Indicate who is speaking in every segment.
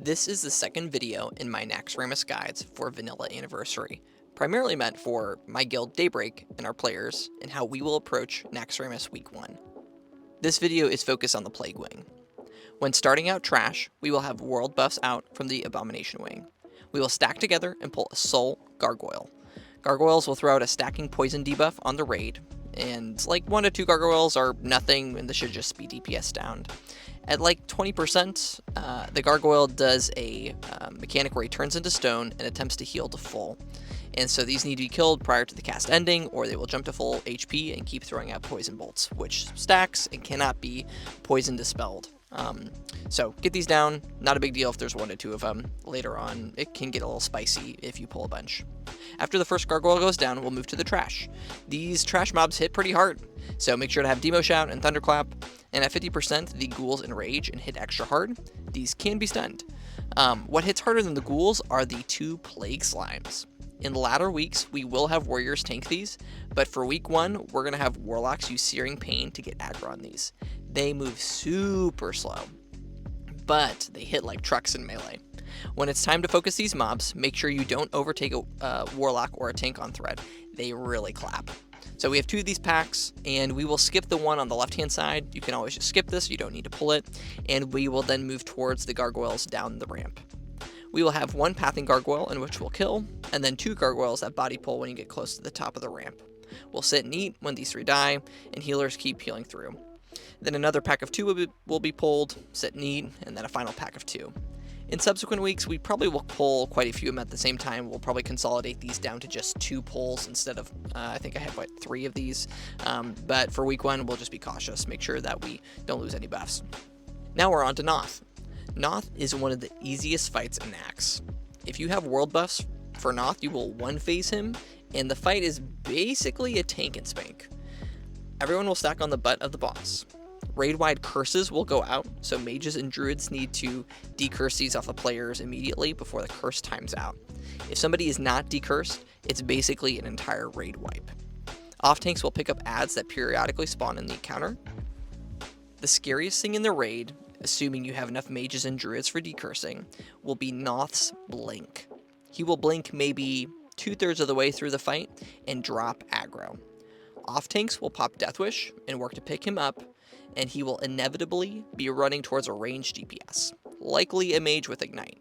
Speaker 1: This is the second video in my Naxxramas guides for Vanilla Anniversary, primarily meant for my guild Daybreak and our players, and how we will approach Naxxramas Week 1. This video is focused on the Plague Wing. When starting out Trash, we will have world buffs out from the Abomination Wing. We will stack together and pull a Soul Gargoyle. Gargoyles will throw out a stacking poison debuff on the raid, and like 1 to 2 gargoyles are nothing, and this should just be DPS downed. At like 20%, the gargoyle does a mechanic where he turns into stone and attempts to heal to full. And so these need to be killed prior to the cast ending, or they will jump to full HP and keep throwing out poison bolts, which stacks and cannot be poison dispelled. So get these down, not a big deal if there's 1 to 2 of them. Later on, it can get a little spicy if you pull a bunch. After the first gargoyle goes down, we'll move to the trash. These trash mobs hit pretty hard, so make sure to have Demo Shout and Thunderclap, and at 50%, the ghouls enrage and hit extra hard. These can be stunned. What hits harder than the ghouls are the 2 plague slimes. In the latter weeks, we will have warriors tank these, but for week 1, we're going to have warlocks use Searing Pain to get aggro on these. They move super slow, but they hit like trucks in melee. When it's time to focus these mobs, make sure you don't overtake a warlock or a tank on thread. They really clap. So we have 2 of these packs, and we will skip the one on the left-hand side. You can always just skip this, you don't need to pull it, and we will then move towards the gargoyles down the ramp. We will have 1 pathing gargoyle in which we'll kill, and then 2 gargoyles that body pull when you get close to the top of the ramp. We'll sit and eat when these 3 die, and healers keep healing through. Then another pack of 2 will be pulled, sit and eat, and then a final pack of 2. In subsequent weeks, we probably will pull quite a few of them at the same time. We'll probably consolidate these down to just 2 pulls instead of, I think I have, 3 of these. But for week 1, we'll just be cautious. Make sure that we don't lose any buffs. Now we're on to Noth. Noth is one of the easiest fights in Naxx. If you have world buffs for Noth, you will 1-phase him, and the fight is basically a tank and spank. Everyone will stack on the butt of the boss. Raid-wide curses will go out, so mages and druids need to decurse these off the players immediately before the curse times out. If somebody is not decursed, it's basically an entire raid wipe. Off-tanks will pick up ads that periodically spawn in the encounter. The scariest thing in the raid, assuming you have enough mages and druids for decursing, will be Noth's blink. He will blink maybe 2/3 of the way through the fight and drop aggro. Off-tanks will pop Death Wish and work to pick him up, and he will inevitably be running towards a ranged DPS, likely a mage with Ignite.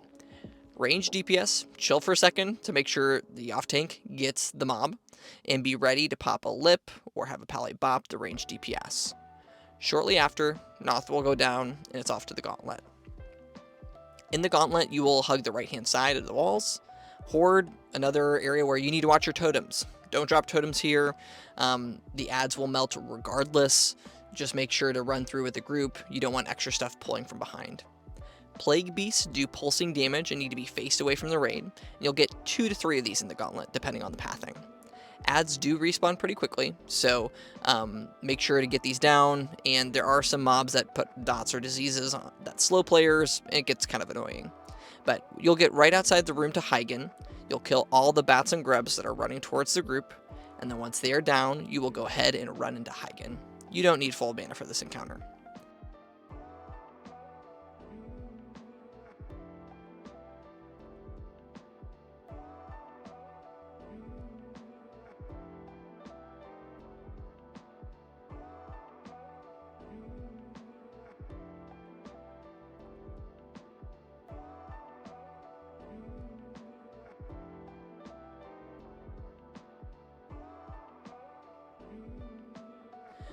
Speaker 1: Ranged DPS, chill for a second to make sure the off-tank gets the mob, and be ready to pop a lip or have a pally bop the ranged DPS. Shortly after, Noth will go down, and it's off to the gauntlet. In the gauntlet, you will hug the right-hand side of the walls. Horde, another area where you need to watch your totems. Don't drop totems here. The ads will melt regardless. Just make sure to run through with the group. You don't want extra stuff pulling from behind. Plague Beasts do pulsing damage and need to be faced away from the raid. And you'll get 2 to 3 of these in the gauntlet, depending on the pathing. Ads do respawn pretty quickly, so make sure to get these down. And there are some mobs that put dots or diseases on that slow players, and it gets kind of annoying. But you'll get right outside the room to Heigan. You'll kill all the bats and grubs that are running towards the group, and then once they are down, you will go ahead and run into Heigan. You don't need full mana for this encounter.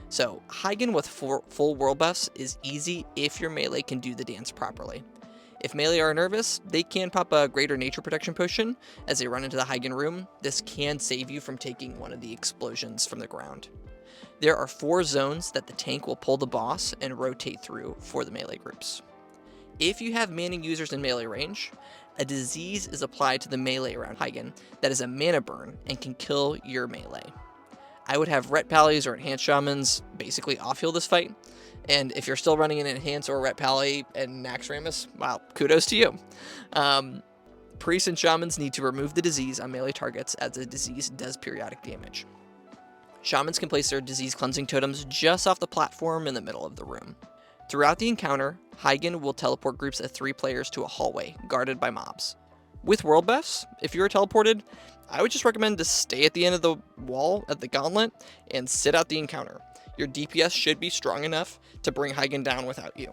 Speaker 1: So, Heigan with full world buffs is easy if your melee can do the dance properly. If melee are nervous, they can pop a greater nature protection potion as they run into the Heigan room. This can save you from taking one of the explosions from the ground. There are 4 zones that the tank will pull the boss and rotate through for the melee groups. If you have manning users in melee range, a disease is applied to the melee around Heigan that is a mana burn and can kill your melee. I would have Ret Pallies or Enhanced Shamans basically off-heal this fight, and if you're still running an Enhance or Ret Pally and Naxxramas, wow, kudos to you. Priests and Shamans need to remove the disease on melee targets as the disease does periodic damage. Shamans can place their disease cleansing totems just off the platform in the middle of the room. Throughout the encounter, Heigan will teleport groups of 3 players to a hallway, guarded by mobs. With world buffs, if you are teleported, I would just recommend to stay at the end of the wall at the gauntlet and sit out the encounter. Your DPS should be strong enough to bring Heigan down without you.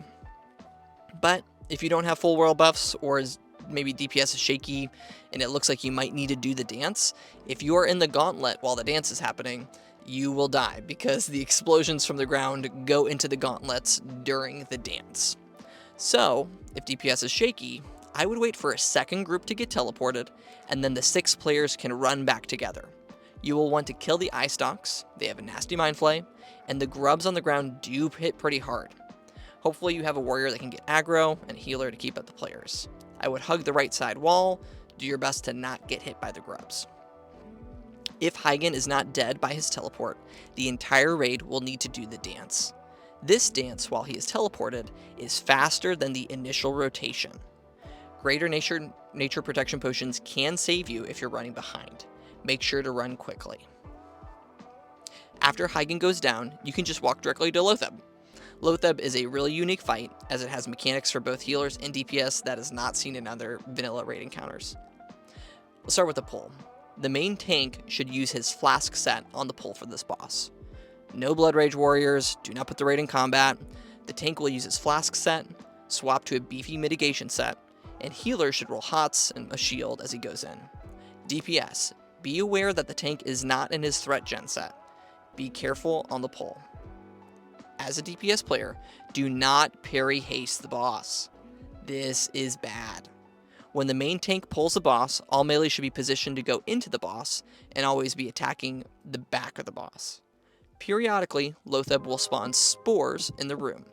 Speaker 1: But if you don't have full world buffs, or maybe DPS is shaky and it looks like you might need to do the dance, if you are in the gauntlet while the dance is happening, you will die because the explosions from the ground go into the gauntlets during the dance. So, if DPS is shaky, I would wait for a second group to get teleported, and then the 6 players can run back together. You will want to kill the eye stalks, they have a nasty mind flay, and the grubs on the ground do hit pretty hard. Hopefully you have a warrior that can get aggro and a healer to keep up the players. I would hug the right side wall, do your best to not get hit by the grubs. If Heigan is not dead by his teleport, the entire raid will need to do the dance. This dance, while he is teleported, is faster than the initial rotation. Greater nature protection potions can save you if you're running behind. Make sure to run quickly. After Heigan goes down, you can just walk directly to Loatheb. Loatheb is a really unique fight, as it has mechanics for both healers and DPS that is not seen in other vanilla raid encounters. Let's start with the pull. The main tank should use his flask set on the pull for this boss. No Blood Rage warriors, do not put the raid in combat. The tank will use his flask set, swap to a beefy mitigation set, and healers should roll hots and a shield as he goes in. DPS, be aware that the tank is not in his threat gen set. Be careful on the pull. As a DPS player, do not parry haste the boss. This is bad. When the main tank pulls the boss, all melee should be positioned to go into the boss and always be attacking the back of the boss. Periodically, Loatheb will spawn spores in the room.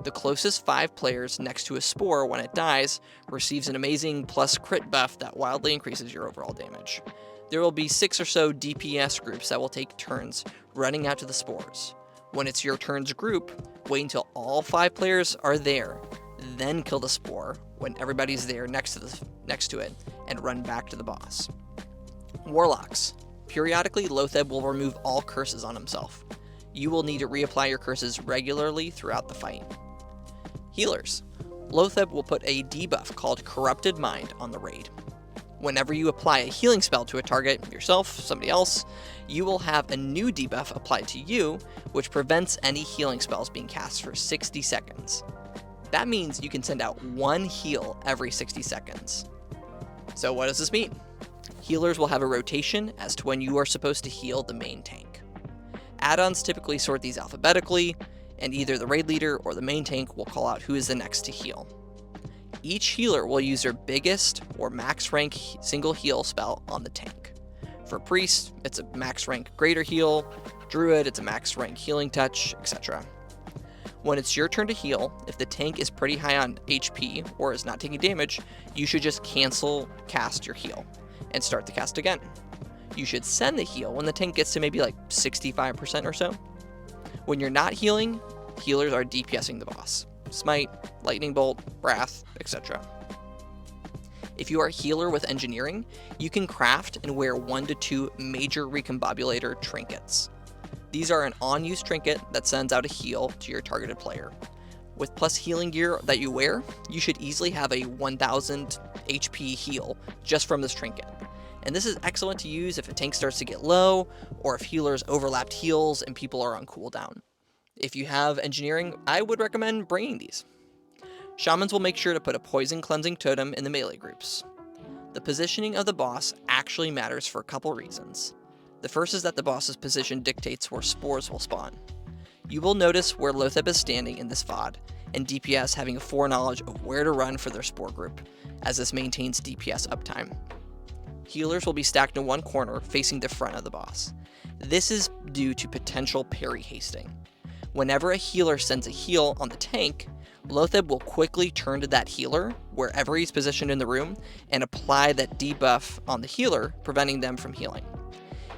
Speaker 1: The closest 5 players next to a spore when it dies receives an amazing plus crit buff that wildly increases your overall damage. There will be 6 or so DPS groups that will take turns running out to the spores. When it's your turn's group, wait until all 5 players are there, then kill the spore when everybody's there next to it, and run back to the boss. Warlocks. Periodically, Loatheb will remove all curses on himself. You will need to reapply your curses regularly throughout the fight. Healers. Loatheb will put a debuff called Corrupted Mind on the raid. Whenever you apply a healing spell to a target, yourself, somebody else, you will have a new debuff applied to you, which prevents any healing spells being cast for 60 seconds. That means you can send out 1 heal every 60 seconds. So what does this mean? Healers will have a rotation as to when you are supposed to heal the main tank. Add-ons typically sort these alphabetically, and either the raid leader or the main tank will call out who is the next to heal. Each healer will use their biggest or max rank single heal spell on the tank. For Priest, it's a max rank greater heal, Druid, it's a max rank healing touch, etc. When it's your turn to heal, if the tank is pretty high on HP or is not taking damage, you should just cancel cast your heal and start the cast again. You should send the heal when the tank gets to maybe like 65% or so. When you're not healing, healers are DPSing the boss. Smite, Lightning Bolt, Wrath, etc. If you are a healer with engineering, you can craft and wear 1 to 2 major recombobulator trinkets. These are an on-use trinket that sends out a heal to your targeted player. With plus healing gear that you wear, you should easily have a 1000 HP heal just from this trinket. And this is excellent to use if a tank starts to get low, or if healers overlapped heals and people are on cooldown. If you have engineering, I would recommend bringing these. Shamans will make sure to put a poison cleansing totem in the melee groups. The positioning of the boss actually matters for a couple reasons. The first is that the boss's position dictates where spores will spawn. You will notice where Loatheb is standing in this VOD, and DPS having a foreknowledge of where to run for their spore group, as this maintains DPS uptime. Healers will be stacked in one corner facing the front of the boss. This is due to potential parry hasting. Whenever a healer sends a heal on the tank, Loatheb will quickly turn to that healer, wherever he's positioned in the room, and apply that debuff on the healer, preventing them from healing.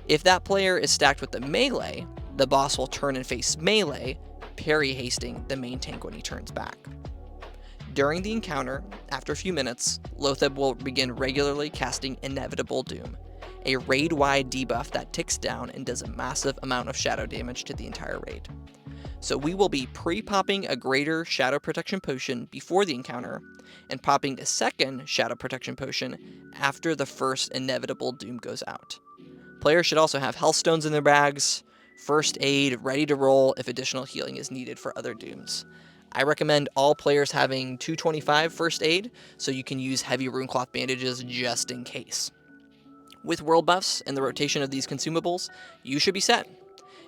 Speaker 1: If that player is stacked with the melee, the boss will turn and face melee, parry hasting the main tank when he turns back. During the encounter, after a few minutes, Loatheb will begin regularly casting Inevitable Doom, a raid-wide debuff that ticks down and does a massive amount of shadow damage to the entire raid. So we will be pre-popping a greater Shadow Protection Potion before the encounter, and popping a second Shadow Protection Potion after the first inevitable doom goes out. Players should also have health stones in their bags, first aid ready to roll if additional healing is needed for other dooms. I recommend all players having 225 first aid, so you can use heavy runecloth bandages just in case. With world buffs and the rotation of these consumables, you should be set.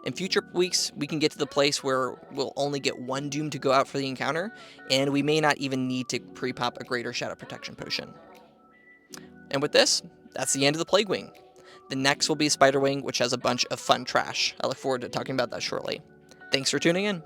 Speaker 1: In future weeks, we can get to the place where we'll only get one doom to go out for the encounter, and we may not even need to pre-pop a greater Shadow Protection Potion. And with this, that's the end of the Plague Wing. The next will be Spider Wing, which has a bunch of fun trash. I look forward to talking about that shortly. Thanks for tuning in.